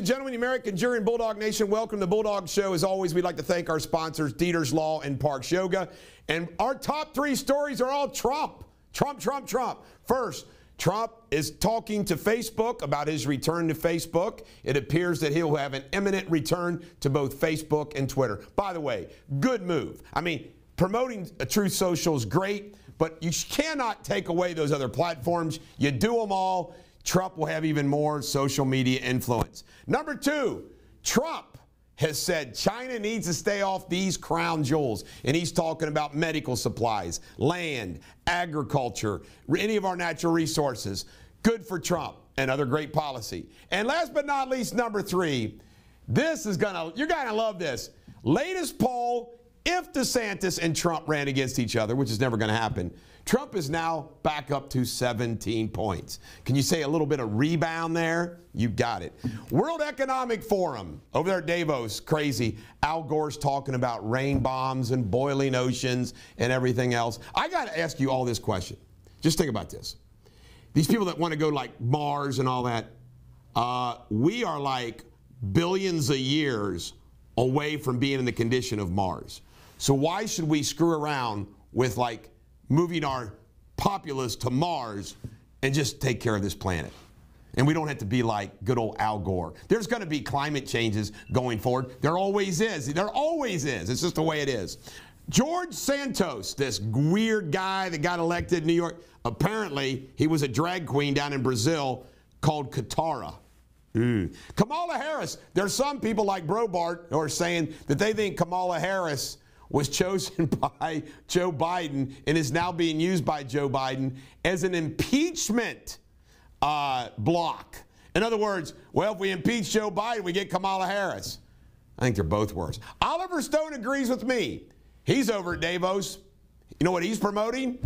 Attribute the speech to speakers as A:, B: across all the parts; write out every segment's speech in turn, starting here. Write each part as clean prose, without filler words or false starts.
A: and gentlemen, the American jury and Bulldog Nation, welcome to the Bulldog Show. As always, we'd like to thank our sponsors, Deters Law and Parks Yoga. And our top three stories are all Trump. Trump, Trump, Trump. First, Trump is talking to Facebook about his return to Facebook. It appears that he'll have an imminent return to both Facebook and Twitter. By the way, good move. I mean, promoting Truth Social is great, but you cannot take away those other platforms. You do them all, Trump will have even more social media influence. Number two, Trump has said China needs to stay off these crown jewels. And he's talking about medical supplies, land, agriculture, any of our natural resources. Good for Trump and other great policy. And last but not least, number three, you're gonna love this. Latest poll, if DeSantis and Trump ran against each other, which is never gonna happen, Trump is now back up to 17 points. Can you say a little bit of rebound there? You got it. World Economic Forum over there at Davos, crazy. Al Gore's talking about rain bombs and boiling oceans and everything else. I got to ask you all this question. Just think about this. These people that want to go like Mars and all that, we are like billions of years away from being in the condition of Mars. So why should we screw around with like moving our populace to Mars and just take care of this planet? And we don't have to be like good old Al Gore. There's going to be climate changes going forward. There always is. There always is. It's just the way it is. George Santos, this weird guy that got elected in New York, apparently he was a drag queen down in Brazil called Katara. Kamala Harris, there's some people like Brobart who are saying that they think Kamala Harris was chosen by Joe Biden and is now being used by Joe Biden as an impeachment block. In other words, well, if we impeach Joe Biden, we get Kamala Harris. I think they're both worse. Oliver Stone agrees with me. He's over at Davos. You know what he's promoting?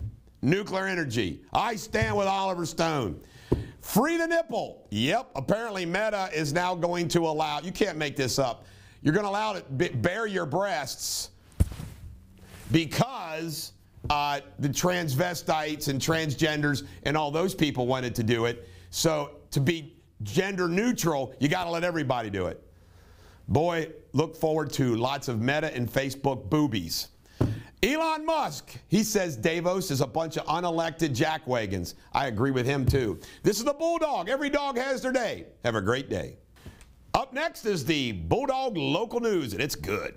A: Nuclear energy. I stand with Oliver Stone. Free the nipple. Yep, apparently Meta is now going to allow, you can't make this up, you're going to allow to bare your breasts because the transvestites and transgenders and all those people wanted to do it. So to be gender neutral, you got to let everybody do it. Boy, look forward to lots of Meta and Facebook boobies. Elon Musk, he says Davos is a bunch of unelected jackwagons. I agree with him too. This is the Bulldog. Every dog has their day. Have a great day. Up next is the Bulldog local news, and it's good.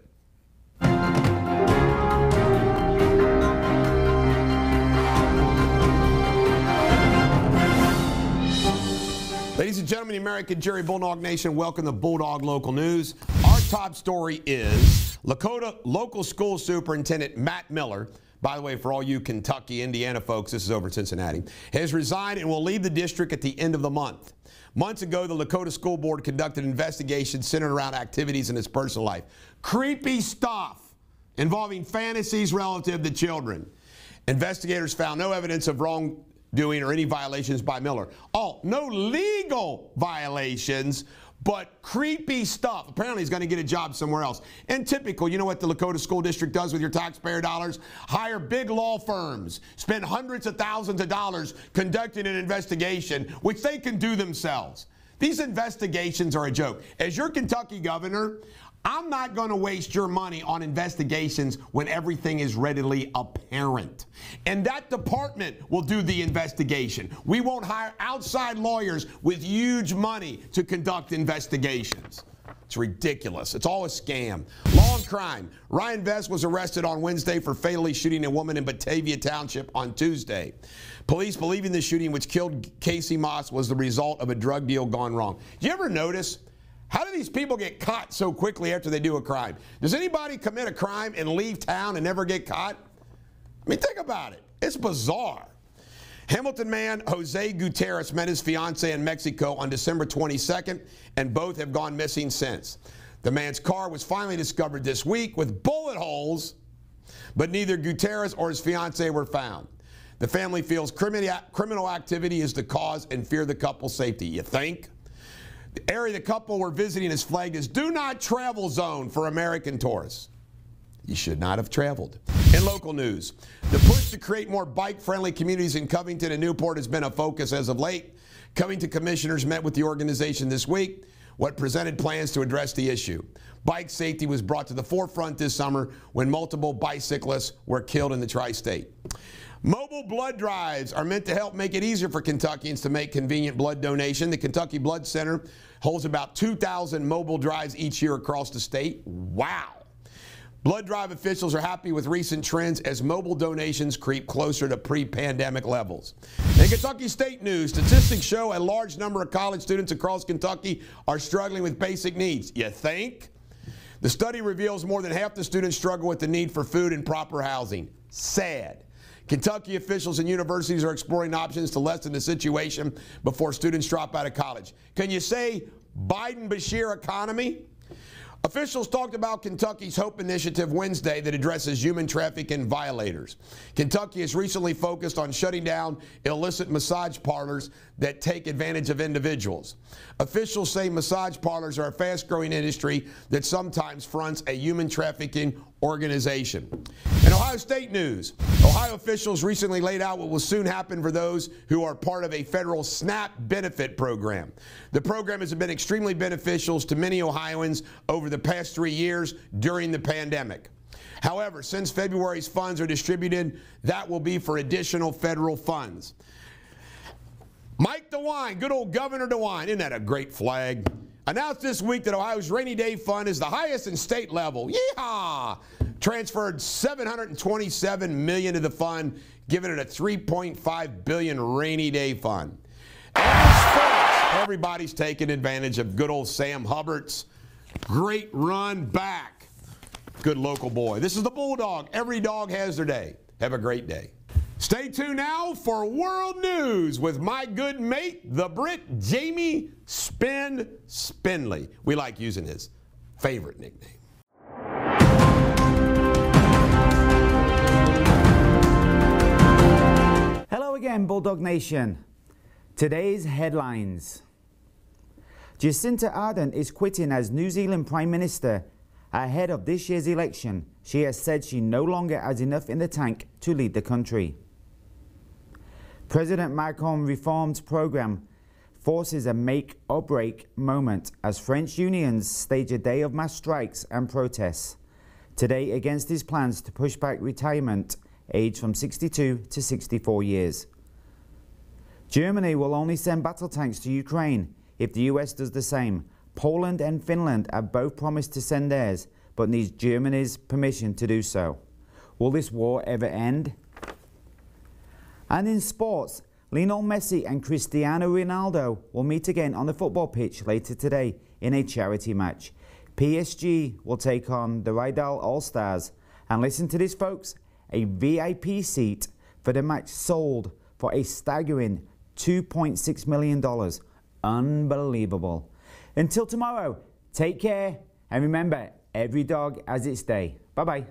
A: Ladies and gentlemen, the American Jury Bulldog Nation, welcome to Bulldog Local News. Our top story is Lakota local school superintendent Matt Miller, by the way, for all you Kentucky, Indiana folks, this is over Cincinnati, has resigned and will leave the district at the end of the month. Months ago, the Lakota School Board conducted an investigation centered around activities in his personal life. Creepy stuff involving fantasies relative to children. Investigators found no evidence of wrongdoing or any violations by Miller. Oh, no legal violations, but creepy stuff. Apparently he's going to get a job somewhere else. And typical, you know what the Lakota School District does with your taxpayer dollars? Hire big law firms, spend hundreds of thousands of dollars conducting an investigation, which they can do themselves. These investigations are a joke. As your Kentucky governor, I'm not going to waste your money on investigations when everything is readily apparent. And that department will do the investigation. We won't hire outside lawyers with huge money to conduct investigations. It's ridiculous. It's all a scam. Law and crime. Ryan Vest was arrested on Wednesday for fatally shooting a woman in Batavia Township on Tuesday. Police believing the shooting, which killed Casey Moss, was the result of a drug deal gone wrong. Do you ever notice? How do these people get caught so quickly after they do a crime? Does anybody commit a crime and leave town and never get caught? I mean, think about it. It's bizarre. Hamilton man Jose Gutierrez met his fiancee in Mexico on December 22nd, and both have gone missing since. The man's car was finally discovered this week with bullet holes, but neither Gutierrez or his fiancee were found. The family feels criminal activity is the cause and fear the couple's safety. You think? The area the couple were visiting is flagged as do not travel zone for American tourists. You should not have traveled. In local news, the push to create more bike-friendly communities in Covington and Newport has been a focus as of late. Covington commissioners met with the organization this week. what presented plans to address the issue. Bike safety was brought to the forefront this summer when multiple bicyclists were killed in the tri-state. Mobile blood drives are meant to help make it easier for Kentuckians to make convenient blood donation. The Kentucky Blood Center holds about 2,000 mobile drives each year across the state. Wow. Blood drive officials are happy with recent trends as mobile donations creep closer to pre-pandemic levels. In Kentucky State news, statistics show a large number of college students across Kentucky are struggling with basic needs. You think? The study reveals more than half the students struggle with the need for food and proper housing. Sad. Kentucky officials and universities are exploring options to lessen the situation before students drop out of college. Can you say Biden-Bashir economy? Officials talked about Kentucky's HOPE initiative Wednesday that addresses human trafficking violators. Kentucky has recently focused on shutting down illicit massage parlors that take advantage of individuals. Officials say massage parlors are a fast-growing industry that sometimes fronts a human trafficking organization. In Ohio State news, Ohio officials recently laid out what will soon happen for those who are part of a federal SNAP benefit program. The program has been extremely beneficial to many Ohioans over the past 3 years during the pandemic. However, since February's funds are distributed, that will be for additional federal funds. Mike DeWine, good old Governor DeWine, isn't that a great flag? Announced this week that Ohio's rainy day fund is the highest in state level. Yeehaw! Transferred $727 million to the fund, giving it a $3.5 billion rainy day fund. And in sports, everybody's taking advantage of good old Sam Hubbard's great run back. Good local boy. This is the Bulldog. Every dog has their day. Have a great day. Stay tuned now for world news with my good mate, the Brit Jamie Spindley. We like using his favorite nickname.
B: Hello again, Bulldog Nation. Today's headlines. Jacinda Ardern is quitting as New Zealand Prime Minister. Ahead of this year's election, she has said she no longer has enough in the tank to lead the country. President Macron's reforms program forces a make or break moment as French unions stage a day of mass strikes and protests today against his plans to push back retirement age from 62 to 64 years. Germany will only send battle tanks to Ukraine if the US does the same. Poland and Finland have both promised to send theirs, but needs Germany's permission to do so. Will this war ever end? And in sports, Lionel Messi and Cristiano Ronaldo will meet again on the football pitch later today in a charity match. PSG will take on the Rydal All-Stars. And listen to this, folks, a VIP seat for the match sold for a staggering $2.6 million. Unbelievable. Until tomorrow, take care, and remember, every dog has its day. Bye-bye.